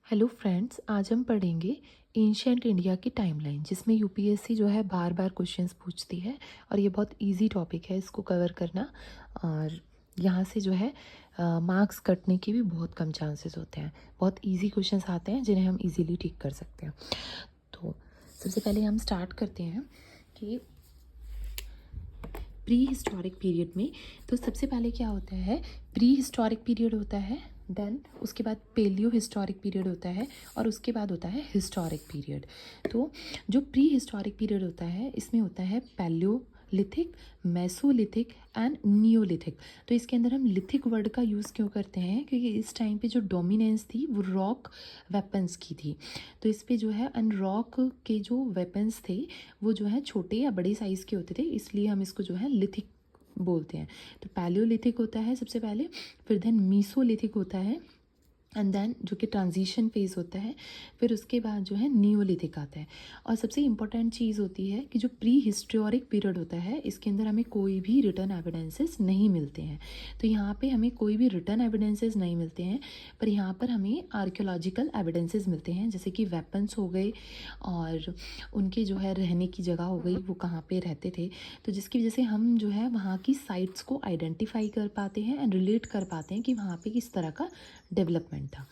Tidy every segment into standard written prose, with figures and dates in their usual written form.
Hello friends, आज हम पढ़ेंगे एंशियंट इंडिया की टाइमलाइन, जिसमें यूपीएससी जो है बार बार क्वेश्चंस पूछती है और ये बहुत इजी टॉपिक है इसको कवर करना। और यहाँ से जो है मार्क्स कटने के भी बहुत कम चांसेस होते हैं। बहुत इजी क्वेश्चंस आते हैं जिन्हें हम इजीली ठीक कर सकते हैं। तो सबसे पहले हम स्टार्ट करते हैं कि प्री हिस्टोरिक पीरियड में। तो सबसे पहले क्या होता है, प्री हिस्टोरिक पीरियड होता है, देन उसके बाद पेलियो हिस्टोरिक पीरियड होता है और उसके बाद होता है हिस्टोरिक पीरियड। तो जो प्री हिस्टोरिक पीरियड होता है इसमें होता है पैलियोलिथिक, मेसोलिथिक एंड नियोलिथिक। तो इसके अंदर हम लिथिक वर्ड का यूज़ क्यों करते हैं, क्योंकि इस टाइम पे जो डोमिनेंस थी वो रॉक वेपन्स की थी। तो इस पे जो है एंड रॉक के जो वेपन्स थे वो जो है छोटे या बड़े साइज़ के होते थे, इसलिए हम इसको जो है लिथिक बोलते हैं। तो पैलियोलिथिक होता है सबसे पहले, फिर देन मीसोलिथिक होता है एंड देन जो कि ट्रांजिशन फेज़ होता है, फिर उसके बाद जो है नियोलिथिक आता है। और सबसे इम्पॉर्टेंट चीज़ होती है कि जो प्री हिस्टोरिक पीरियड होता है इसके अंदर हमें कोई भी रिटर्न एविडेंसेस नहीं मिलते हैं। तो यहाँ पे हमें कोई भी रिटर्न एविडेंसेस नहीं मिलते हैं, पर यहाँ पर हमें आर्कियोलॉजिकल एविडेंसेस मिलते हैं, जैसे कि वेपन्स हो गए और उनके जो है रहने की जगह हो गई, वो कहाँ पे रहते थे। तो जिसकी वजह से हम जो है वहाँ की साइट्स को आइडेंटिफाई कर पाते हैं एंड रिलेट कर पाते हैं कि वहाँ पे किस तरह का डेवलपमेंट था।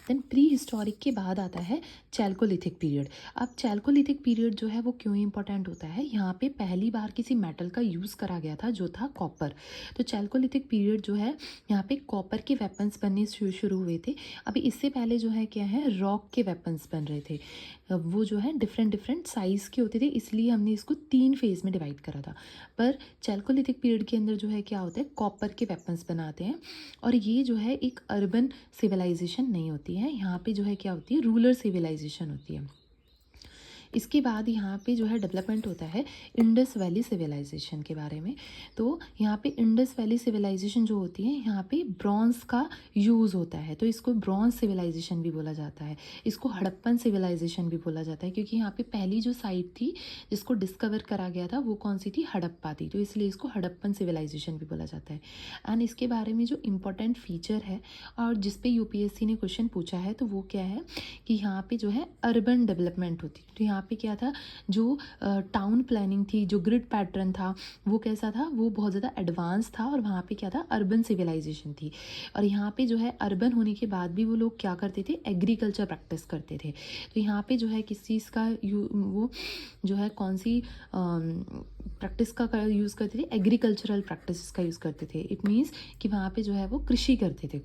देन प्री हिस्टोरिक के बाद आता है चैल्कोलिथिक पीरियड। अब चैल्कोलिथिक पीरियड जो है वो क्यों इंपॉर्टेंट होता है, यहाँ पे पहली बार किसी मेटल का यूज़ करा गया था जो था कॉपर। तो चैल्कोलिथिक पीरियड जो है यहाँ पे कॉपर के वेपन्स बनने शुरू हुए थे। अभी इससे पहले जो है क्या है, रॉक के वेपन्स बन रहे थे। वो जो है डिफरेंट डिफरेंट साइज़ के होते थे, इसलिए हमने इसको 3 फेज़ में डिवाइड करा था। पर चैल्कोलिथिक पीरियड के अंदर जो है क्या होता है, कॉपर के वेपन्स बनाते हैं। और ये जो है एक अर्बन सिविलाइजेशन नहीं होती है, यहाँ पे जो है क्या होती है, रूरल सिविलाइजेशन होती है। इसके बाद यहाँ पे जो है डेवलपमेंट होता है इंडस वैली सिविलाइजेशन के बारे में। तो यहाँ पे इंडस वैली सिविलाइजेशन जो होती है, यहाँ पे ब्रॉन्ज का यूज़ होता है, तो इसको ब्रॉन्ज सिविलाइजेशन भी बोला जाता है। इसको हड़प्पन सिविलाइजेशन भी बोला जाता है, क्योंकि यहाँ पे पहली जो साइट थी जिसको डिस्कवर करा गया था वो कौन सी थी, हड़प्पा थी, तो इसलिए इसको हड़प्पन सिविलाइजेशन भी बोला जाता है। एंड इसके बारे में जो इम्पोर्टेंट फीचर है और जिस पे यूपीएससी ने क्वेश्चन पूछा है, तो वो क्या है कि यहाँ पे जो है अर्बन डेवलपमेंट होती है। तो यहाँ पे क्या था, जो टाउन प्लानिंग थी, जो ग्रिड पैटर्न था, वो कैसा था, वो बहुत ज़्यादा एडवांस था। और वहाँ पे क्या था, अर्बन सिविलाइजेशन थी। और यहाँ पे जो है अर्बन होने के बाद भी वो लोग क्या करते थे, एग्रीकल्चर प्रैक्टिस करते थे। तो यहाँ पे जो है किस चीज़ का वो जो है कौन सी प्रैक्टिस का यूज़ करते थे, एग्रीकल्चरल प्रैक्टिस का यूज़ करते थे। इट मीन्स कि वहाँ पे जो है वो कृषि करते थे।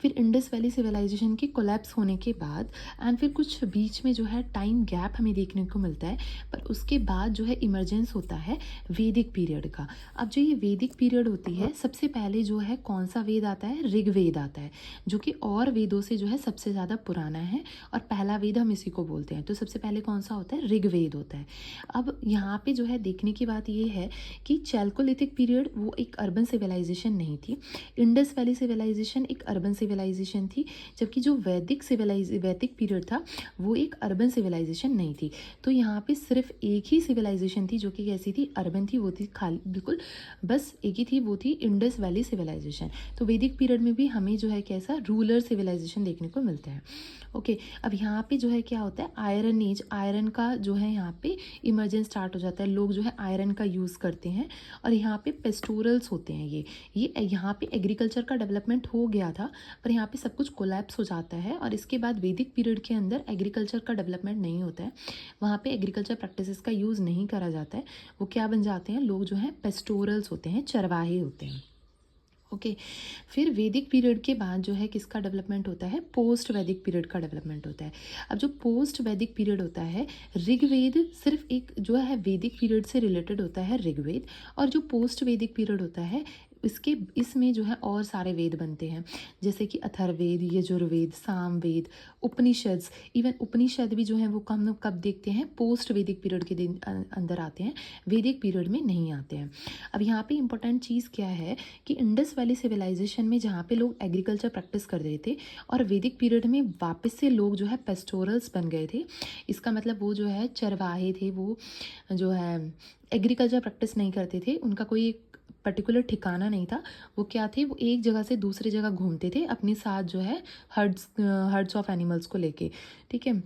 फिर इंडस वैली सिविलाइजेशन के कोलैप्स होने के बाद एंड फिर कुछ बीच में जो है टाइम गैप हमें देखने को मिलता है, पर उसके बाद जो है इमरजेंस होता है वैदिक पीरियड का। अब जो ये वैदिक पीरियड होती है, सबसे पहले जो है कौन सा वेद आता है, ऋग्वेद आता है, जो कि और वेदों से जो है सबसे ज़्यादा पुराना है और पहला वेद हम इसी को बोलते हैं। तो सबसे पहले कौन सा होता है, ऋग्वेद होता है। अब यहाँ पे जो है देखने की बात ये है कि चैल्कोलिथिक पीरियड वो एक अर्बन सिविलाइजेशन नहीं थी, इंडस वैली सिविलाइजेशन एक अर्बन सिविलाइजेशन थी, जबकि जो वैदिक पीरियड था वो एक अर्बन सिविलाइजेशन नहीं थी। तो यहाँ पे सिर्फ एक ही सिविलाइजेशन थी जो कि कैसी थी, अर्बन थी, वो थी खाली बिल्कुल बस एक ही थी, वो थी इंडस वैली सिविलाइजेशन। तो वैदिक पीरियड में भी हमें जो है कैसा, रूरल सिविलाइजेशन देखने को मिलता है। ओके, अब यहाँ पे जो है क्या होता है, आयरन एज, आयरन का जो है यहाँ पे इमरजेंस स्टार्ट हो जाता है, लोग जो है आयरन का यूज़ करते हैं। और यहाँ पे पेस्टोरल्स होते हैं, ये यहाँ पे एग्रीकल्चर का डेवलपमेंट हो गया था, पर यहाँ पे सब कुछ कोलैप्स हो जाता है। और इसके बाद वैदिक पीरियड के अंदर एग्रीकल्चर का डेवलपमेंट नहीं होता है, वहाँ पे एग्रीकल्चर प्रैक्टिसेस का यूज़ नहीं करा जाता है। वो क्या बन जाते हैं, लोग जो हैं पेस्टोरल्स होते हैं, चरवाहे होते हैं। ओके, फिर वैदिक पीरियड के बाद जो है किसका डेवलपमेंट होता है, पोस्ट वैदिक पीरियड का डेवलपमेंट होता है। अब जो पोस्ट वैदिक पीरियड होता है, ऋग्वेद सिर्फ एक जो है वैदिक पीरियड से रिलेटेड होता है, ऋग्वेद। और जो पोस्ट वैदिक पीरियड होता है इसमें जो है और सारे वेद बनते हैं, जैसे कि अथर्ववेद, यजुर्वेद, सामवेद, उपनिषद। इवन उपनिषद भी जो है वो कब देखते हैं, पोस्ट वैदिक पीरियड के दिन अंदर आते हैं, वैदिक पीरियड में नहीं आते हैं। अब यहाँ पे इंपॉर्टेंट चीज़ क्या है कि इंडस वैली सिविलाइजेशन में जहाँ पे लोग एग्रीकल्चर प्रैक्टिस कर रहे थे और वैदिक पीरियड में वापस से लोग जो है पेस्टोरल्स बन गए थे, इसका मतलब वो जो है चरवाहे थे, वो जो है एग्रीकल्चर प्रैक्टिस नहीं करते थे, उनका कोई पर्टिकुलर ठिकाना नहीं था। वो क्या थे, वो एक जगह से दूसरी जगह घूमते थे अपने साथ जो है हर्ड्स ऑफ एनिमल्स को लेके, ठीक है।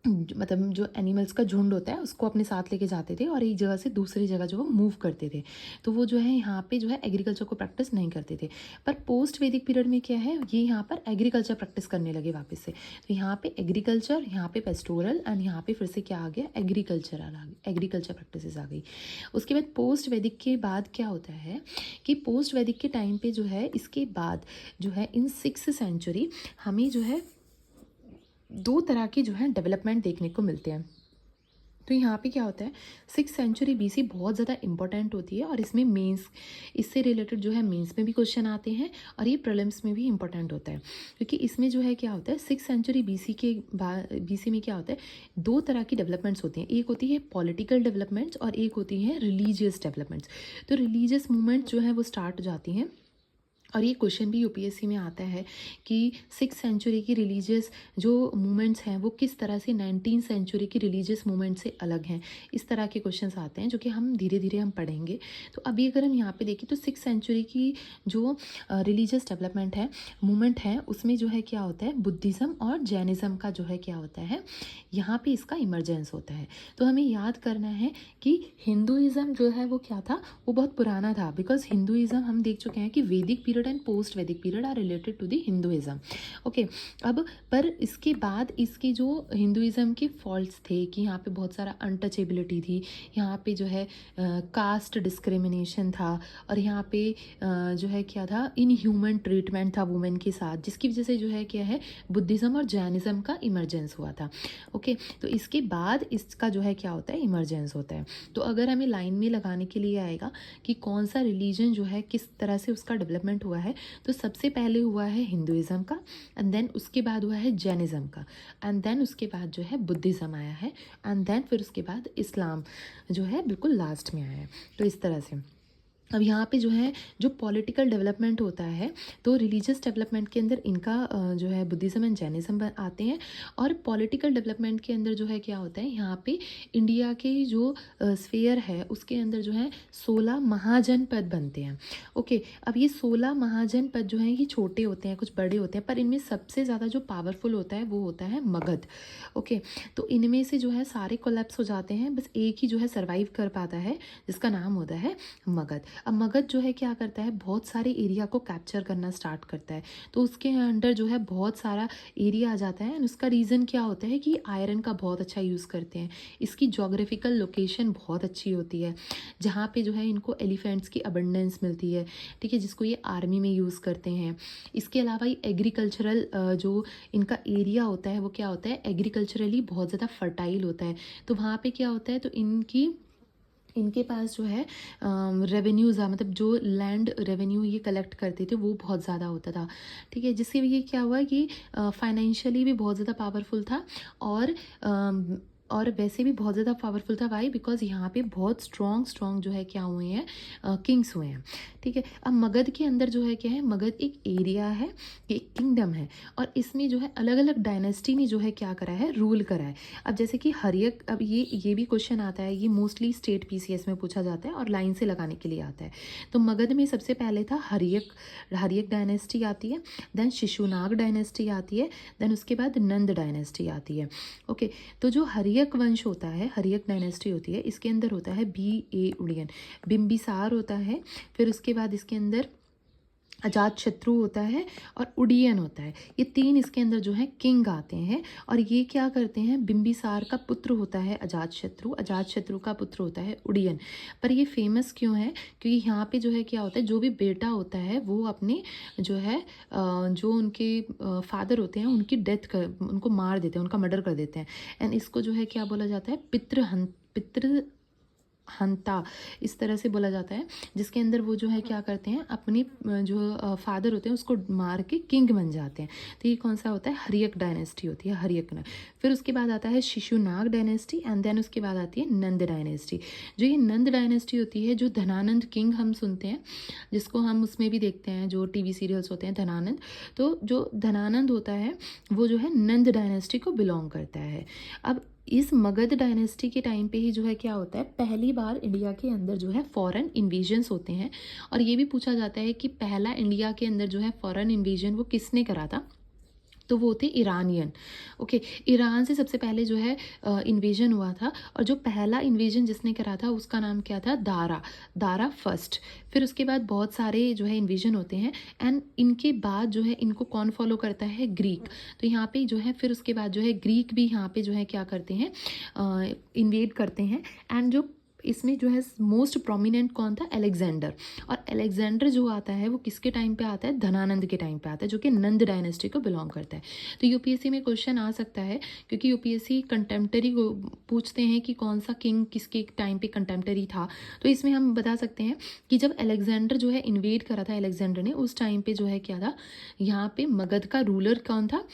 मतलब जो एनिमल्स का झुंड होता है उसको अपने साथ लेके जाते थे और एक जगह से दूसरी जगह जो वो मूव करते थे। तो वो जो है यहाँ पे जो है एग्रीकल्चर को प्रैक्टिस नहीं करते थे। पर पोस्ट वैदिक पीरियड में क्या है, ये यहाँ पर एग्रीकल्चर प्रैक्टिस करने लगे वापस से। तो यहाँ पे एग्रीकल्चर, यहाँ पे पेस्टोरल एंड यहाँ पे फिर से क्या आ गया, एग्रीकल्चर प्रैक्टिसेस आ गई। उसके बाद पोस्ट वैदिक के बाद क्या होता है कि पोस्ट वैदिक के टाइम पे जो है, इसके बाद जो है इन 6th सेंचुरी हमें जो है 2 तरह के जो है डेवलपमेंट देखने को मिलते हैं। तो यहाँ पे क्या होता है, 6th सेंचुरी BC बहुत ज़्यादा इंपॉर्टेंट होती है और इसमें मेंस, इससे रिलेटेड जो है मेंस में भी क्वेश्चन आते हैं और ये प्रीलिम्स में भी इंपॉर्टेंट होता है। क्योंकि इसमें जो है क्या होता है, 6th सेंचुरी BC के बाद BC में क्या होता है, 2 तरह की डेवलपमेंट्स होती हैं। एक होती है पॉलिटिकल डेवलपमेंट्स और एक होती है रिलीजियस डेवलपमेंट्स। तो रिलीजियस मूवमेंट जो है वो स्टार्ट हो जाती हैं और ये क्वेश्चन भी यूपीएससी में आता है कि 6th सेंचुरी की रिलीजियस जो मूवमेंट्स हैं वो किस तरह से 19th सेंचुरी की रिलीजियस मूवमेंट से अलग हैं। इस तरह के क्वेश्चंस आते हैं जो कि हम धीरे धीरे हम पढ़ेंगे। तो अभी अगर हम यहाँ पे देखें तो 6th सेंचुरी की जो रिलीजियस डेवलपमेंट है, मूवमेंट है, उसमें जो है क्या होता है, बुद्धिज़्म और जैनिज़्म का जो है क्या होता है, यहाँ पे इसका इमरजेंस होता है। तो हमें याद करना है कि हिंदुइज़्म जो है वो क्या था, वो बहुत पुराना था। बिकॉज हिंदुइज़्म हम देख चुके हैं कि Vedic period and post Vedic period are related to the Hinduism. Okay, अब पर इसके बाद इसके जो हिंदुइज़्म के फॉल्ट्स थे कि यहाँ पे बहुत सारा अनटचेबिलिटी थी, यहाँ पे जो है कास्ट डिस्क्रिमिनेशन था और यहाँ पे जो है क्या था, इनह्यूमन ट्रीटमेंट था वुमेन के साथ, जिसकी वजह से जो है क्या है, बुद्धिज़्म और जैनिज़्म का इमरजेंस हुआ था। ओके, तो इसके बाद इसका जो है क्या होता है, इमरजेंस होता है। तो अगर हमें लाइन में लगाने के लिए आएगा कि कौन सा रिलीजन जो है किस तरह से उसका डेवलपमेंट हुआ है, तो सबसे पहले हुआ है हिंदुइज़्म का, एंड देन उसके बाद हुआ है जैनिज़्म का, एंड देन उसके बाद जो है बुद्धिज़्म आया है, एंड देन फिर उसके बाद इस्लाम जो है बिल्कुल लास्ट में आया है। तो इस तरह से अब यहाँ पे जो है जो पॉलिटिकल डेवलपमेंट होता है, तो रिलीजियस डेवलपमेंट के अंदर इनका जो है बुद्धिज़्म एंड जैनिज़्म आते हैं। और पॉलिटिकल डेवलपमेंट के अंदर जो है क्या होता है, यहाँ पे इंडिया के जो स्फेयर है उसके अंदर जो है 16 महाजनपद बनते हैं। ओके, अब ये 16 महाजनपद जो हैं ये छोटे होते हैं, कुछ बड़े होते हैं, पर इनमें सबसे ज़्यादा जो पावरफुल होता है वो होता है मगध। ओके, तो इनमें से जो है सारे कोलैप्स हो जाते हैं, बस एक ही जो है सर्वाइव कर पाता है, जिसका नाम होता है मगध। अब मगध जो है क्या करता है, बहुत सारे एरिया को कैप्चर करना स्टार्ट करता है। तो उसके अंडर जो है बहुत सारा एरिया आ जाता है, एंड उसका रीज़न क्या होता है कि आयरन का बहुत अच्छा यूज़ करते हैं। इसकी जोग्राफिकल लोकेशन बहुत अच्छी होती है, जहाँ पे जो है इनको एलिफेंट्स की अबंडेंस मिलती है, ठीक है, जिसको ये आर्मी में यूज़ करते हैं। इसके अलावा ये एग्रीकल्चरल जो इनका एरिया होता है वो क्या होता है, एग्रीकल्चरली बहुत ज़्यादा फर्टाइल होता है। तो वहाँ पे क्या होता है, तो इनके पास जो है रेवेन्यूज़, मतलब जो लैंड रेवेन्यू ये कलेक्ट करते थे वो बहुत ज़्यादा होता था, ठीक है, जिससे ये क्या हुआ कि फाइनेंशियली भी बहुत ज़्यादा पावरफुल था और वैसे भी बहुत ज़्यादा पावरफुल था। वाई, बिकॉज यहाँ पे बहुत स्ट्रॉन्ग जो है क्या हुए हैं, किंग्स हुए हैं, ठीक है। अब मगध के अंदर जो है क्या है, मगध एक एरिया है, एक किंगडम है, और इसमें जो है अलग अलग डायनेस्टी ने जो है क्या करा है, रूल करा है। अब जैसे कि हर्यक, अब ये भी क्वेश्चन आता है, ये मोस्टली स्टेट PCS में पूछा जाता है और लाइन से लगाने के लिए आता है। तो मगध में सबसे पहले था हर्यक डायनेस्टी आती है, देन शिशुनाग डायनेस्टी आती है, देन उसके बाद नंद डायनेस्टी आती है। ओके, तो जो हर्यक वंश होता है, हर्यक डायनेस्टी होती है, इसके अंदर होता है BA उड़ियन, बिंबिसार होता है, फिर उसके बाद इसके अंदर अजातशत्रु होता है और उडियन होता है। ये 3 इसके अंदर जो है किंग आते हैं, और ये क्या करते हैं, बिंबिसार का पुत्र होता है अजातशत्रु का पुत्र होता है उडियन। पर ये फेमस क्यों है, क्योंकि यहाँ पे जो है क्या होता है, जो भी बेटा होता है वो अपने जो है जो उनके फादर होते हैं उनकी उनको मार देते हैं, उनका मर्डर कर देते हैं, एंड इसको जो है क्या बोला जाता है, पितृ हंता, इस तरह से बोला जाता है, जिसके अंदर वो जो है क्या करते हैं, अपने जो फादर होते हैं उसको मार के किंग बन जाते हैं। तो ये कौन सा होता है, हर्यक डायनेस्टी होती है, हर्यक। फिर उसके बाद आता है शिशुनाग डायनेस्टी, एंड देन उसके बाद आती है नंद डायनेस्टी। जो ये नंद डायनेस्टी होती है, जो धनानंद किंग हम सुनते हैं, जिसको हम उसमें भी देखते हैं, जो TV सीरियल्स होते हैं धनानंद, तो जो धनानंद होता है वो जो है नंद डायनेस्टी को बिलोंग करता है। अब इस मगध डायनेस्टी के टाइम पे ही जो है क्या होता है, पहली बार इंडिया के अंदर जो है फॉरेन इन्वेजन्स होते हैं। और ये भी पूछा जाता है कि पहला इंडिया के अंदर जो है फॉरेन इन्वेजन वो किसने करा था, तो वो थे ईरानियन। ओके, ईरान से सबसे पहले जो है इन्वेजन हुआ था, और जो पहला इन्वेजन जिसने करा था उसका नाम क्या था, दारा फर्स्ट। फिर उसके बाद बहुत सारे जो है इन्वेजन होते हैं, एंड इनके बाद जो है इनको कौन फॉलो करता है, ग्रीक। तो यहाँ पे जो है फिर उसके बाद जो है ग्रीक भी यहाँ पे जो है क्या करते हैं, इन्वेड करते हैं। एंड जो इसमें जो है मोस्ट प्रोमिनेंट कौन था, अलेक्जेंडर। और अलेक्जेंडर जो आता है वो किसके टाइम पे आता है, धनानंद के टाइम पे आता है, जो कि नंद डायनेस्टी को बिलोंग करता है। तो यूपीएससी में क्वेश्चन आ सकता है, क्योंकि यूपीएससी कंटेम्प्टरी को पूछते हैं कि कौन सा किंग किसके टाइम पे कंटेम्प्टरी था। तो इसमें हम बता सकते हैं कि जब अलेक्जेंडर जो है इन्वेड करा था अलेक्जेंडर ने, उस टाइम पे जो है क्या था, यहाँ पे मगध का रूलर कौन था,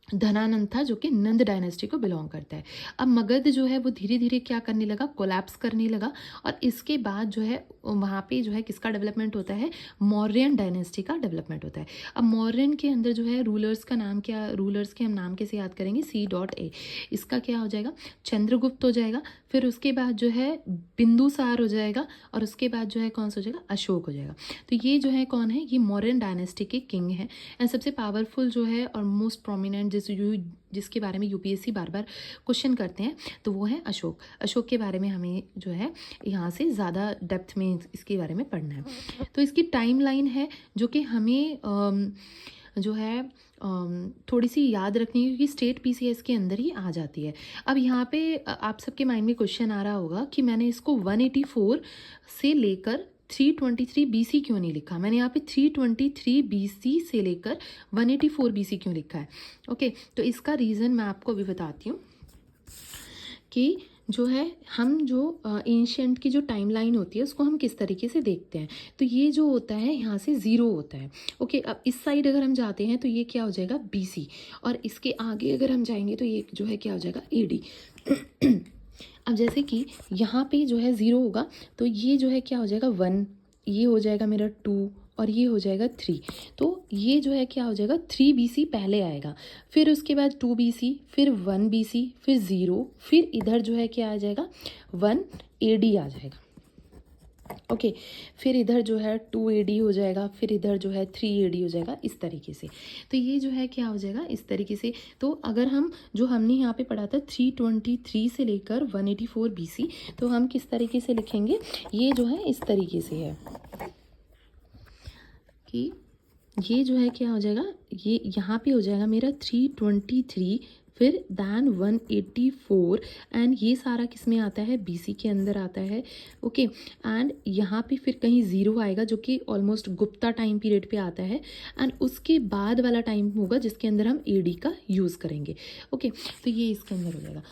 धनानंद था, जो कि नंद डायनेस्टी को बिलोंग करता है। अब मगध जो है वो धीरे धीरे क्या करने लगा, कोलैप्स करने लगा। और इसके बाद जो है वहाँ पे जो है किसका डेवलपमेंट होता है, मौर्यन डायनेस्टी का डेवलपमेंट होता है। अब मौर्यन के अंदर जो है रूलर्स का नाम क्या, रूलर्स के हम नाम कैसे याद करेंगे, C.A। इसका क्या हो जाएगा, चंद्रगुप्त हो जाएगा। फिर उसके बाद जो है बिंदुसार हो जाएगा, और उसके बाद जो है कौन सा हो जाएगा, अशोक हो जाएगा। तो ये जो है कौन है, ये मौर्यन डायनेस्टी के किंग हैं। एंड सबसे पावरफुल जो है और मोस्ट प्रोमिनेंट जिसके बारे में यूपीएससी बार बार क्वेश्चन करते हैं, तो वो है अशोक। अशोक के बारे में हमें जो है यहाँ से ज़्यादा डेप्थ में इसके बारे में पढ़ना है। तो इसकी टाइमलाइन है जो कि हमें जो है थोड़ी सी याद रखनी है, क्योंकि स्टेट पीसीएस के अंदर ही आ जाती है। अब यहाँ पे आप सबके माइंड में क्वेश्चन आ रहा होगा कि मैंने इसको 184 से लेकर 323 BC क्यों नहीं लिखा। मैंने यहाँ पे 323 BC से लेकर 184 BC क्यों लिखा है। ओके, तो इसका रीज़न मैं आपको अभी बताती हूँ कि जो है हम जो एंशिएंट की जो टाइमलाइन होती है उसको हम किस तरीके से देखते हैं। तो ये जो होता है यहाँ से 0 होता है। ओके, अब इस साइड अगर हम जाते हैं तो ये क्या हो जाएगा, BC। और इसके आगे अगर हम जाएंगे तो ये जो है क्या हो जाएगा, AD। अब जैसे कि यहाँ पे जो है 0 होगा, तो ये जो है क्या हो जाएगा 1, ये हो जाएगा मेरा 2, और ये हो जाएगा 3। तो ये जो है क्या हो जाएगा, 3 BC पहले आएगा, फिर उसके बाद 2 BC, फिर 1 BC, फिर 0, फिर इधर जो है क्या आ जाएगा, 1 AD आ जाएगा। ओके, फिर इधर जो है 2 AD हो जाएगा, फिर इधर जो है 3 AD हो जाएगा, इस तरीके से। तो ये जो है क्या हो जाएगा, इस तरीके से। तो अगर हम जो हमने यहाँ पे पढ़ा था 323 से लेकर 184 BC, तो हम किस तरीके से लिखेंगे, ये जो है इस तरीके से है कि ये जो है क्या हो जाएगा, ये यहाँ पे हो जाएगा मेरा 323, फिर दैन 184, एंड ये सारा किस में आता है, BC के अंदर आता है। ओके, एंड यहाँ पे फिर कहीं 0 आएगा जो कि ऑलमोस्ट गुप्ता टाइम पीरियड पे आता है, एंड उसके बाद वाला टाइम होगा जिसके अंदर हम AD का यूज़ करेंगे। ओके, तो ये इसके अंदर हो जाएगा।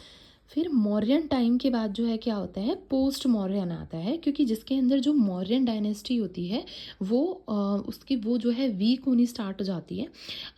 फिर मौर्यन टाइम के बाद जो है क्या होता है, पोस्ट मौर्यन आता है, क्योंकि जिसके अंदर जो मौर्यन डायनेस्टी होती है वो उसकी वो जो है वीक होनी स्टार्ट हो जाती है,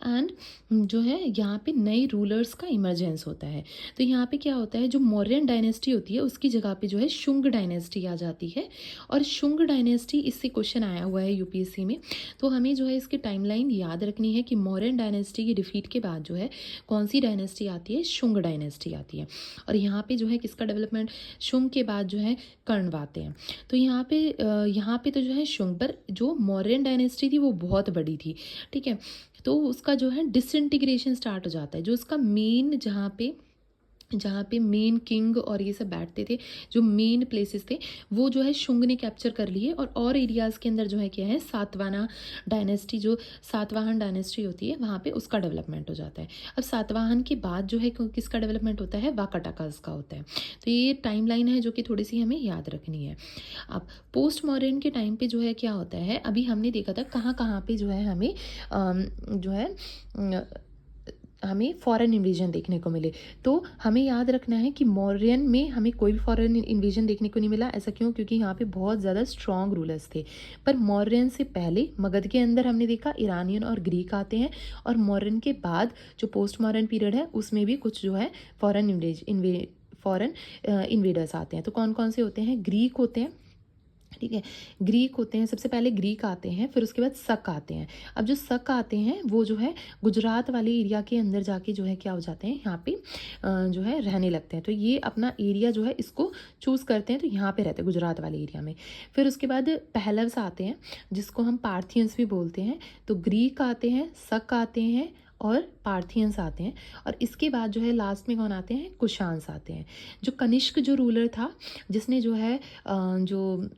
एंड जो है यहाँ पे नए रूलर्स का इमरजेंस होता है। तो यहाँ पे क्या होता है, जो मौर्यन डायनेस्टी होती है उसकी जगह पे जो है शुंग डायनेस्टी आ जाती है। और शुंग डायनेस्टी, इससे क्वेश्चन आया हुआ है यूपीएससी में, तो हमें जो है इसकी टाइमलाइन याद रखनी है कि मौर्यन डायनेस्टी की डिफीट के बाद जो है कौन सी डायनेस्टी आती है, शुंग डायनेस्टी आती है। और यहाँ पे जो है किसका डेवलपमेंट, शुंग के बाद जो है कर्ण आते हैं। तो यहाँ पे तो जो है शुंग, पर जो मौर्यन डायनेस्टी थी वो बहुत बड़ी थी, ठीक है। तो उसका जो है डिसइंटीग्रेशन स्टार्ट हो जाता है। जो उसका मेन जहाँ पे मेन किंग और ये सब बैठते थे, जो मेन प्लेसेस थे, वो जो है शुंग ने कैप्चर कर लिए। और एरियाज़ के अंदर जो है क्या है, सातवाहन डायनेस्टी, जो सातवाहन डायनेस्टी होती है वहाँ पे उसका डेवलपमेंट हो जाता है। अब सातवाहन के बाद जो है किसका डेवलपमेंट होता है, वाकाटकास का होता है। तो ये टाइमलाइन है जो कि थोड़ी सी हमें याद रखनी है। अब पोस्ट मॉडर्न के टाइम पे जो है क्या होता है, अभी हमने देखा था कहाँ कहाँ पे जो है हमें जो है हमें फॉरेन इन्वेजन देखने को मिले। तो हमें याद रखना है कि मौर्यन में हमें कोई भी फॉरेन इन्वेजन देखने को नहीं मिला। ऐसा क्यों, क्योंकि यहाँ पे बहुत ज़्यादा स्ट्रॉन्ग रूलर्स थे। पर मौर्यन से पहले मगध के अंदर हमने देखा ईरानियन और ग्रीक आते हैं, और मौर्यन के बाद जो पोस्ट मॉडर्न पीरियड है उसमें भी कुछ जो है फॉरेन इन्वेडर्स आते हैं। तो कौन कौन से होते हैं, ग्रीक होते हैं, ठीक है। ग्रीक होते हैं, सबसे पहले ग्रीक आते हैं, फिर उसके बाद शक आते हैं। अब जो शक आते हैं वो जो है गुजरात वाले एरिया के अंदर जाके जो है क्या हो जाते हैं, यहाँ पे जो है रहने लगते हैं। तो ये अपना एरिया जो है इसको चूज़ करते हैं, तो यहाँ पे रहते हैं गुजरात वाले एरिया में। फिर उसके बाद पहलव्स आते हैं, जिसको हम पार्थियंस भी बोलते हैं। तो ग्रीक आते हैं, शक आते हैं और पार्थियंस आते हैं। और इसके बाद जो है लास्ट में कौन आते हैं, कुशान्स आते हैं। जो कनिष्क जो रूलर था, जिसने जो है जो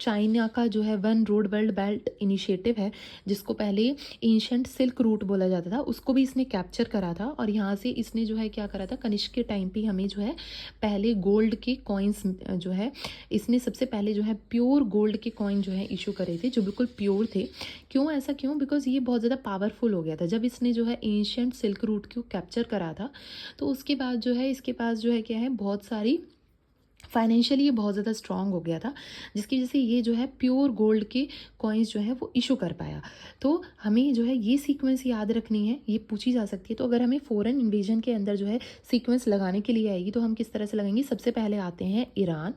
चाइना का जो है one road belt belt initiative है, जिसको पहले एंशंट सिल्क रूट बोला जाता था, उसको भी इसने कैप्चर करा था। और यहाँ से इसने जो है क्या करा था, कनिष्क के टाइम पे हमें जो है पहले गोल्ड के कॉइन्स जो है इसने सबसे पहले जो है प्योर गोल्ड के कॉइन जो है इशू करे थे, जो बिल्कुल प्योर थे। क्यों ऐसा क्यों, बिकॉज ये बहुत ज़्यादा पावरफुल हो गया था जब इसने जो है एंशंट सिल्क रूट को कैप्चर करा था। तो उसके बाद जो है इसके पास जो है क्या है, बहुत सारी फाइनेंशियली ये बहुत ज़्यादा स्ट्रांग हो गया था, जिसकी वजह से ये जो है प्योर गोल्ड के कॉइन्स जो है वो इशू कर पाया। तो हमें जो है ये सीक्वेंस याद रखनी है, ये पूछी जा सकती है। तो अगर हमें फॉरेन इन्वेजन के अंदर जो है सीक्वेंस लगाने के लिए आएगी तो हम किस तरह से लगाएंगे, सबसे पहले आते हैं ईरान,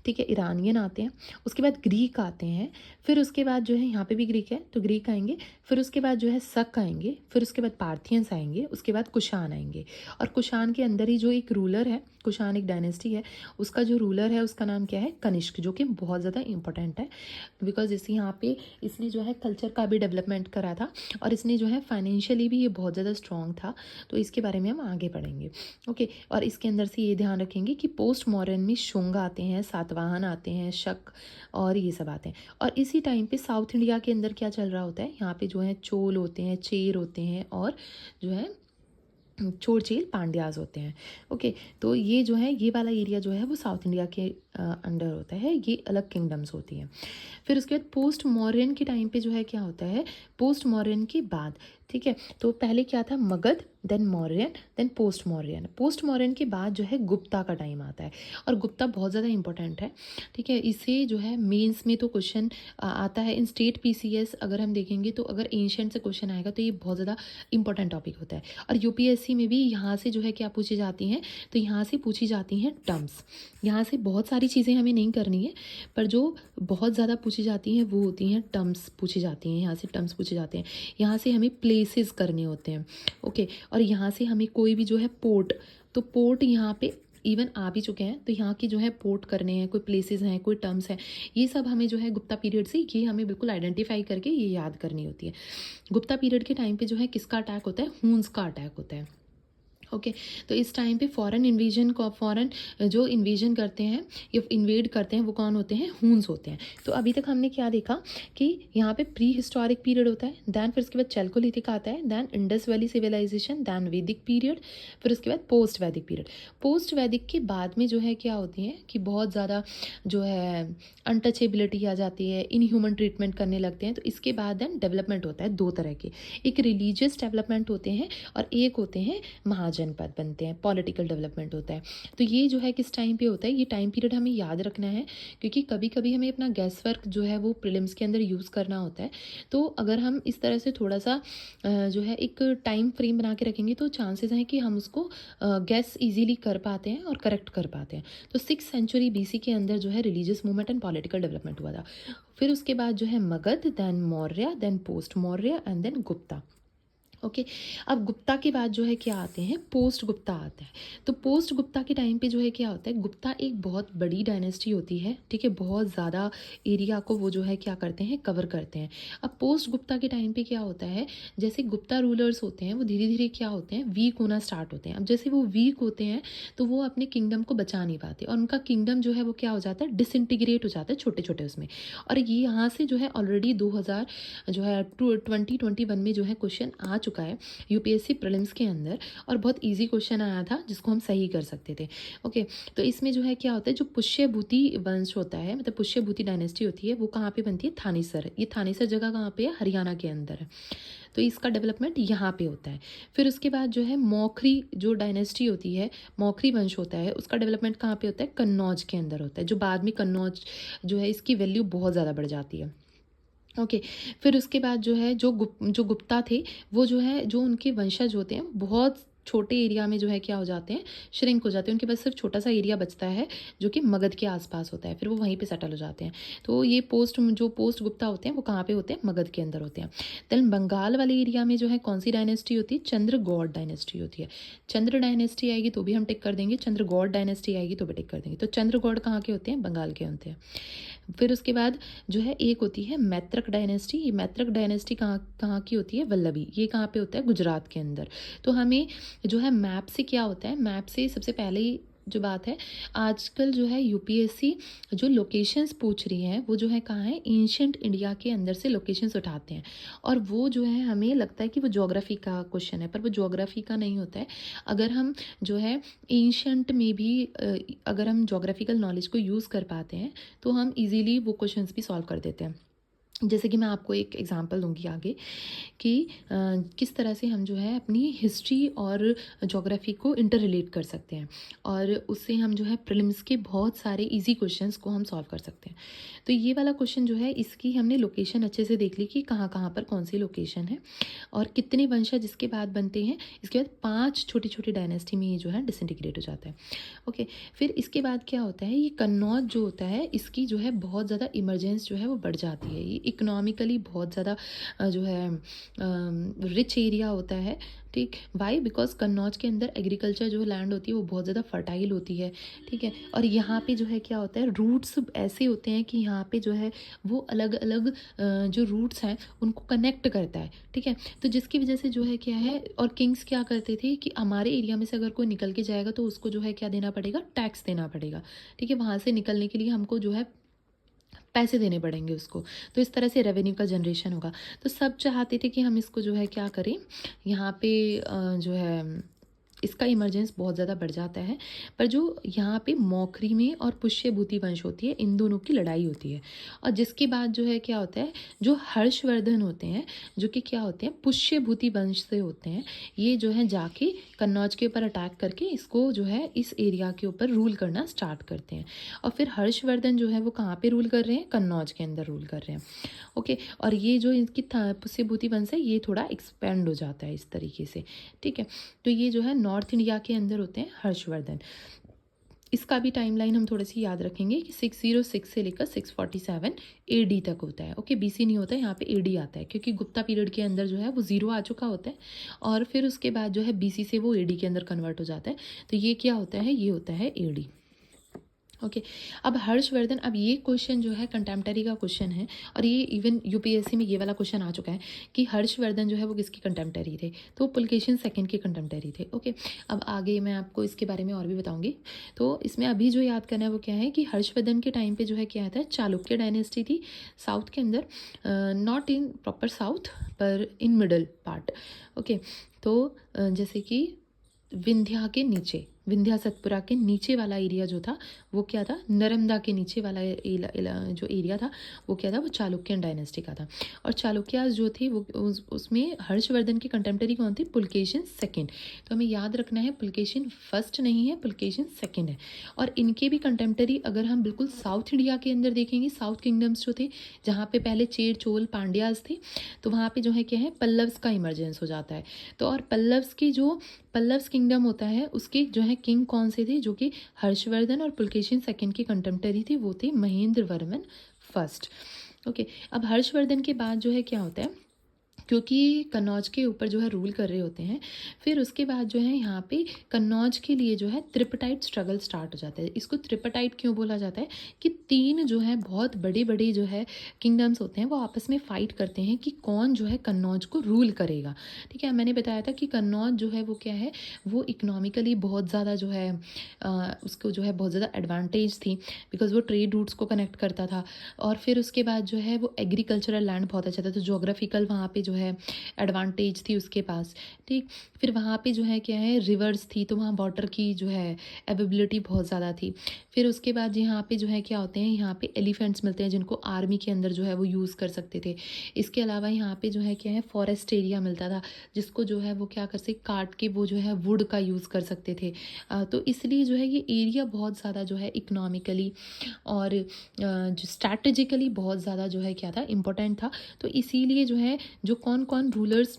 ठीक है, ईरानियन आते हैं। उसके बाद ग्रीक आते हैं, फिर उसके बाद जो है यहाँ पे भी ग्रीक है तो ग्रीक आएंगे, फिर उसके बाद जो है शक आएंगे, फिर उसके बाद पार्थियंस आएंगे, उसके बाद कुषाण आएंगे। और कुषाण के अंदर ही जो एक रूलर है, कुषाण एक डायनेस्टी है, उसका जो रूलर है उसका नाम क्या है, कनिष्क, जो कि बहुत ज़्यादा इंपॉर्टेंट है बिकॉज इस यहाँ पे इसने जो है कल्चर का भी डेवलपमेंट करा था और इसने जो है फाइनेंशियली भी ये बहुत ज़्यादा स्ट्रॉन्ग था। तो इसके बारे में हम आगे पढ़ेंगे। ओके, और इसके अंदर से ये ध्यान रखेंगे कि पोस्ट मॉडर्न में शुंग आते हैं, सातवाहन आते हैं, शक और ये सब आते हैं। और इसी टाइम पे साउथ इंडिया के अंदर क्या चल रहा होता है, यहाँ पे जो है चोल होते हैं, चेर होते हैं और जो है चोर चेल पांड्याज होते हैं। ओके, तो ये जो है ये वाला एरिया जो है वो साउथ इंडिया के अंडर होता है, ये अलग किंगडम्स होती हैं। फिर उसके बाद पोस्ट मॉडर्न के टाइम पे जो है क्या होता है, पोस्ट मॉडर्न के बाद, ठीक है, तो पहले क्या था, Magadh, then Mauryan, then post Mauryan. Post Mauryan के बाद जो है गुप्ता का टाइम आता है और गुप्ता बहुत ज़्यादा इंपॉर्टेंट है, ठीक है। इसे जो है मेंस में तो क्वेश्चन आता है, इन स्टेट पीसीएस अगर हम देखेंगे तो अगर एंशिएंट से क्वेश्चन आएगा तो ये बहुत ज़्यादा इंपॉर्टेंट टॉपिक होता है। और यूपीएससी में भी यहाँ से जो है क्या पूछी जाती हैं, तो यहाँ से पूछी जाती हैं टर्म्स। यहाँ से बहुत सारी चीज़ें हमें नहीं करनी है, पर जो बहुत ज़्यादा पूछी जाती हैं वो होती हैं टर्म्स पूछी जाती हैं, यहाँ से टर्म्स पूछे जाते हैं। यहाँ से हमें प्लेसेस करने होते हैं, ओके। और यहाँ से हमें कोई भी जो है पोर्ट, तो पोर्ट यहाँ पे इवन आ भी चुके हैं, तो यहाँ की जो है पोर्ट करने हैं, कोई प्लेसेस हैं, कोई टर्म्स हैं, ये सब हमें जो है गुप्ता पीरियड से ये हमें बिल्कुल आइडेंटिफाई करके ये याद करनी होती है। गुप्ता पीरियड के टाइम पे जो है किसका अटैक होता है, हून्स का अटैक होता है, ओके। तो इस टाइम पे फॉरेन इन्वेजन को, फॉरेन जो इन्वेजन करते हैं या इन्वेड करते हैं वो कौन होते हैं, हून्स होते हैं। तो अभी तक हमने क्या देखा कि यहाँ पे प्री हिस्टोरिक पीरियड होता है, दैन फिर उसके बाद चैल्कोलिथिक आता है, then Indus valley civilization, then Vedic period, फिर उसके बाद पोस्ट वैदिक पीरियड। पोस्ट वैदिक के बाद में जो है क्या होती है कि बहुत ज़्यादा जो है अनटचेबिलिटी आ जाती है, इनह्यूमन ट्रीटमेंट करने लगते हैं। तो इसके बाद दैन डेवलपमेंट होता है दो तरह के, एक रिलीजियस डेवलपमेंट होते हैं और एक होते हैं महाजनपद बनते हैं, पॉलिटिकल डेवलपमेंट होता है। तो ये जो है किस टाइम पे होता है, ये टाइम पीरियड हमें याद रखना है, क्योंकि कभी कभी हमें अपना गैस वर्क जो है वो प्रीलिम्स के अंदर यूज़ करना होता है। तो अगर हम इस तरह से थोड़ा सा जो है एक टाइम फ्रेम बना के रखेंगे तो चांसेस हैं कि हम उसको गैस इजीली कर पाते हैं और करेक्ट कर पाते हैं। तो 6th सेंचुरी BC के अंदर जो है religious movement and political development हुआ था। फिर उसके बाद जो है Magadh, then Maurya, then post Maurya and then Gupta, okay. अब गुप्ता के बाद जो है क्या आते हैं, पोस्ट गुप्ता आता है। तो पोस्ट गुप्ता के टाइम पे जो है क्या होता है, गुप्ता एक बहुत बड़ी डायनेस्टी होती है, ठीक है, बहुत ज़्यादा एरिया को वो जो है क्या करते हैं, कवर करते हैं। अब पोस्ट गुप्ता के टाइम पे क्या होता है, जैसे गुप्ता रूलर्स होते हैं वो धीरे धीरे क्या होते हैं, वीक होना स्टार्ट होते हैं। अब जैसे वो वीक होते हैं तो वो अपने किंगडम को बचा नहीं पाते और उनका किंगडम जो है वो क्या हो जाता है, डिसइंटीग्रेट हो जाता है छोटे छोटे उसमें। और ये यहाँ से जो है ऑलरेडी 2000 जो है 2021 में जो है क्वेश्चन आ चुका है यूपीएससी प्रीलिम्स के अंदर, और बहुत इजी क्वेश्चन आया था जिसको हम सही कर सकते थे, ओके। तो इसमें जो है क्या होता है, जो पुष्यभूति वंश होता है, मतलब पुष्यभूति डायनेस्टी होती है, वो कहाँ पे बनती है, थानेसर। ये थानेसर जगह कहाँ पे है, हरियाणा के अंदर है। तो इसका डेवलपमेंट यहाँ पे होता है। फिर उसके बाद जो है मौखरी जो डायनेस्टी होती है, मौखरी वंश होता है, उसका डेवलपमेंट कहाँ पे होता है, कन्नौज के अंदर होता है, जो बाद में कन्नौज जो है इसकी वैल्यू बहुत ज़्यादा बढ़ जाती है, ओके। फिर उसके बाद जो है जो गुप्ता थे वो जो है जो उनके वंशज होते हैं बहुत छोटे एरिया में जो है क्या हो जाते हैं, श्रिंक हो जाते हैं, उनके पास सिर्फ छोटा सा एरिया बचता है जो कि मगध के आसपास होता है, फिर वो वहीं पे सेटल हो जाते हैं। तो ये पोस्ट गुप्ता होते हैं वो कहाँ पे होते हैं, मगध के अंदर होते हैं। देन बंगाल वाले एरिया में जो है कौन सी डायनेस्टी होती है, चंद्रगौड़ डायनेस्टी होती है। चंद्र डायनेस्टी आएगी तो भी हम टिक कर देंगे, चंद्रगौड़ डायनेस्टी आएगी तो भी टिक कर देंगे। तो चंद्रगौड़ कहाँ के होते हैं, बंगाल के होते हैं। फिर उसके बाद जो है एक होती है मैत्रक डायनेस्टी। ये मैत्रक डायनेस्टी कहाँ कहाँ की होती है, वल्लभी। ये कहाँ पे होता है, गुजरात के अंदर। तो हमें जो है मैप से क्या होता है, मैप से सबसे पहले ही जो बात है, आजकल जो है यूपीएससी जो लोकेशंस पूछ रही है वो जो है कहाँ है, एंशियंट इंडिया के अंदर से लोकेशंस उठाते हैं। और वो जो है हमें लगता है कि वो ज्योग्राफी का क्वेश्चन है, पर वो ज्योग्राफी का नहीं होता है। अगर हम जो है एंशियंट में भी अगर हम ज्योग्राफिकल नॉलेज को यूज़ कर पाते हैं तो हम इजीली वो क्वेश्चंस भी सॉल्व कर देते हैं। जैसे कि मैं आपको एक एग्जांपल दूंगी आगे कि किस तरह से हम जो है अपनी हिस्ट्री और ज्योग्राफी को इंटर रिलेट कर सकते हैं, और उससे हम जो है प्रीलिम्स के बहुत सारे इजी क्वेश्चंस को हम सॉल्व कर सकते हैं। तो ये वाला क्वेश्चन जो है इसकी हमने लोकेशन अच्छे से देख ली कि कहाँ कहाँ पर कौन सी लोकेशन है और कितने वंशज इसके बाद बनते हैं। इसके बाद 5 छोटी छोटी डायनेस्टी में ये जो है डिसइंटीग्रेट हो जाता है। ओके, फिर इसके बाद क्या होता है, ये कन्नौज जो होता है इसकी जो है बहुत ज़्यादा इमरजेंस जो है वो बढ़ जाती है। ये इकोनॉमिकली बहुत ज़्यादा जो है रिच एरिया होता है। ठीक, वाई, बिकॉज कन्नौज के अंदर एग्रीकल्चर जो लैंड होती है वो बहुत ज़्यादा फर्टाइल होती है। ठीक है, और यहाँ पे जो है क्या होता है, रूट्स ऐसे होते हैं कि यहाँ पे जो है वो अलग अलग जो रूट्स हैं उनको कनेक्ट करता है। ठीक है, तो जिसकी वजह से जो है क्या है, और किंग्स क्या करते थे कि हमारे एरिया में से अगर कोई निकल के जाएगा तो उसको जो है क्या देना पड़ेगा, टैक्स देना पड़ेगा। ठीक है, वहाँ से निकलने के लिए हमको जो है पैसे देने पड़ेंगे उसको। तो इस तरह से रेवेन्यू का जनरेशन होगा। तो सब चाहते थे कि हम इसको जो है क्या करें, यहाँ पे जो है इसका इमरजेंस बहुत ज़्यादा बढ़ जाता है। पर जो यहाँ पे मौखरी में और पुष्यभूति वंश होती है, इन दोनों की लड़ाई होती है। और जिसके बाद जो है क्या होता है, जो हर्षवर्धन होते हैं जो कि क्या होते हैं, पुष्यभूति वंश से होते हैं, ये जो है जाके कन्नौज के ऊपर अटैक करके इसको जो है इस एरिया के ऊपर रूल करना स्टार्ट करते हैं। और फिर हर्षवर्धन जो है वो कहाँ पे रूल कर रहे हैं, कन्नौज के अंदर रूल कर रहे हैं। ओके, और ये जो इनकी पुष्यभूति वंश है ये थोड़ा एक्सपेंड हो जाता है इस तरीके से। ठीक है, तो ये जो है नॉर्थ इंडिया के अंदर होते हैं हर्षवर्धन। इसका भी टाइमलाइन हम थोड़ी सी याद रखेंगे कि 606 से लेकर 647 एडी तक होता है। ओके, बीसी नहीं होता है, यहाँ पे एडी आता है क्योंकि गुप्ता पीरियड के अंदर जो है वो 0 आ चुका होता है और फिर उसके बाद जो है बीसी से वो एडी के अंदर कन्वर्ट हो जाता है। तो ये क्या होता है, ये होता है एडी। ओके, अब हर्षवर्धन, अब ये क्वेश्चन जो है कंटेम्प्टरी का क्वेश्चन है और ये इवन यूपीएससी में ये वाला क्वेश्चन आ चुका है कि हर्षवर्धन जो है वो किसके कंटेम्प्टरी थे, तो पुलकेशिन सेकंड के कंटेम्प्टरी थे। ओके, अब आगे मैं आपको इसके बारे में और भी बताऊंगी। तो इसमें अभी जो याद करना है वो क्या है कि हर्षवर्धन के टाइम पे जो है क्या था, चालुक्य डायनेस्टी थी साउथ के अंदर, नॉट इन प्रॉपर साउथ पर इन मिडल पार्ट। ओके, तो जैसे कि विंध्या के नीचे, विंध्या सतपुरा के नीचे वाला एरिया जो था वो क्या था, नर्मदा के नीचे वाला जो एरिया था वो क्या था, वो चालुक्यन डायनेस्टी का था। और चालुक्यास जो थे वो उसमें हर्षवर्धन के कंटेम्प्टरी कौन थे, पुलकेशिन सेकंड। तो हमें याद रखना है पुलकेशिन फर्स्ट नहीं है, पुलकेशिन सेकंड है। और इनके भी कंटेम्प्टरी अगर हम बिल्कुल साउथ इंडिया के अंदर देखेंगे, साउथ किंगडम्स जो थे जहाँ पे पहले चेर चोल पांड्यास थे, तो वहाँ पे जो है क्या है, पल्लव्स का इमरजेंस हो जाता है। तो और पल्लव्स की जो पल्लव्स किंगडम होता है उसके जो है किंग कौन से थे, जो कि हर्षवर्धन और पुलकेशिन सेकंड के कंटेम्प्टरी थे, वो थे महेंद्र वर्मन फर्स्ट। ओके, अब हर्षवर्धन के बाद जो है क्या होता है, क्योंकि कन्नौज के ऊपर जो है रूल कर रहे होते हैं, फिर उसके बाद जो है यहाँ पे कन्नौज के लिए जो है त्रिपटाइट स्ट्रगल स्टार्ट हो जाता है। इसको त्रिपटाइट क्यों बोला जाता है कि 3 जो है बहुत बड़े बड़े जो है किंगडम्स होते हैं वो आपस में फाइट करते हैं कि कौन जो है कन्नौज को रूल करेगा। ठीक है, मैंने बताया था कि कन्नौज जो है वो क्या है, वो इकोनॉमिकली बहुत ज़्यादा जो है उसको जो है बहुत ज़्यादा एडवांटेज थी, बिकॉज वो ट्रेड रूट्स को कनेक्ट करता था। और फिर उसके बाद जो है वो एग्रीकल्चरल लैंड बहुत अच्छा था, तो जोग्राफिकल वहाँ पे जो है एडवांटेज थी उसके पास। ठीक, फिर वहाँ पे जो है क्या है, रिवर्स थी, तो वहाँ वाटर की जो है अवेबिलिटी बहुत ज़्यादा थी। फिर उसके बाद यहाँ पे जो है क्या होते हैं, यहाँ पे एलिफेंट्स मिलते हैं जिनको आर्मी के अंदर जो है वो यूज़ कर सकते थे। इसके अलावा यहाँ पे जो है क्या है, फॉरेस्ट एरिया मिलता था जिसको जो है वो क्या कर सकते, काट के वो जो है वुड का यूज़ कर सकते थे। तो इसलिए जो है ये एरिया बहुत ज़्यादा जो है इकोनॉमिकली और जो स्ट्रैटेजिकली बहुत ज़्यादा जो है क्या था, इम्पोर्टेंट था। तो इसीलिए जो है जो कौन कौन रूलर्स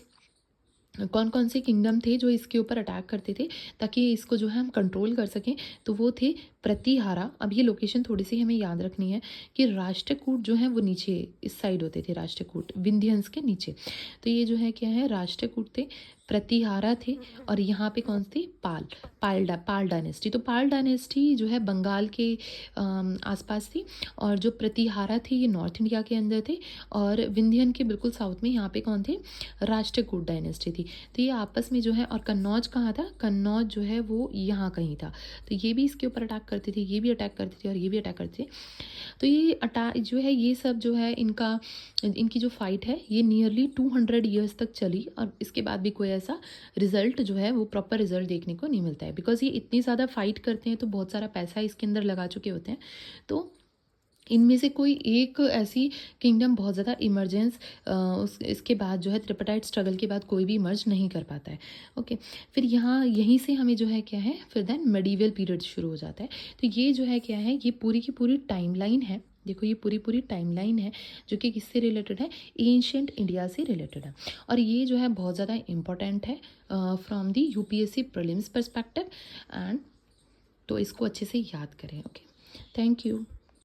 कौन कौन से किंगडम थे जो इसके ऊपर अटैक करते थे ताकि इसको जो है हम कंट्रोल कर सकें, तो वो थे प्रतिहारा। अब ये लोकेशन थोड़ी सी हमें याद रखनी है कि राष्ट्रकूट जो है वो नीचे इस साइड होते थे, राष्ट्रकूट विंध्यंस के नीचे। तो ये जो है क्या है, राष्ट्रकूट थे, प्रतिहारा थे, और यहाँ पे कौन थे, पाल डायनेस्टी। तो पाल डायनेस्टी जो है बंगाल के आसपास थी, और जो प्रतिहारा थे ये नॉर्थ इंडिया के अंदर थे, और विंध्यन के बिल्कुल साउथ में यहाँ पे कौन थे, राष्ट्रकूट डायनेस्टी थी। तो ये आपस में जो है, और कन्नौज कहाँ था, कन्नौज जो है वो यहाँ कहीं था। तो ये भी इसके ऊपर अटैक करते थे, ये भी अटैक करते थे, और ये भी अटैक करते थे। तो ये अटैक जो है, ये सब जो है इनकी जो फाइट है ये नियरली 200 ईयर्स तक चली, और इसके बाद भी कोई ऐसा रिजल्ट जो है वो प्रॉपर रिजल्ट देखने को नहीं मिलता है, बिकॉज ये इतनी ज़्यादा फाइट करते हैं तो बहुत सारा पैसा इसके अंदर लगा चुके होते हैं। तो इनमें से कोई एक ऐसी किंगडम बहुत ज़्यादा इमरजेंस इसके बाद जो है त्रिपाठाइट स्ट्रगल के बाद कोई भी इमर्ज नहीं कर पाता है। ओके, फिर यहाँ यहीं से हमें जो है क्या है, फिर देन मेडिवल पीरियड शुरू हो जाता है। तो ये जो है क्या है, ये पूरी की पूरी टाइमलाइन है। देखो ये पूरी टाइमलाइन है जो कि किससे रिलेटेड है, एंशिएंट इंडिया से रिलेटेड है, और ये जो है बहुत ज़्यादा इंपॉर्टेंट है from the UPSC prelims perspective. And तो इसको अच्छे से याद करें। Okay, thank you.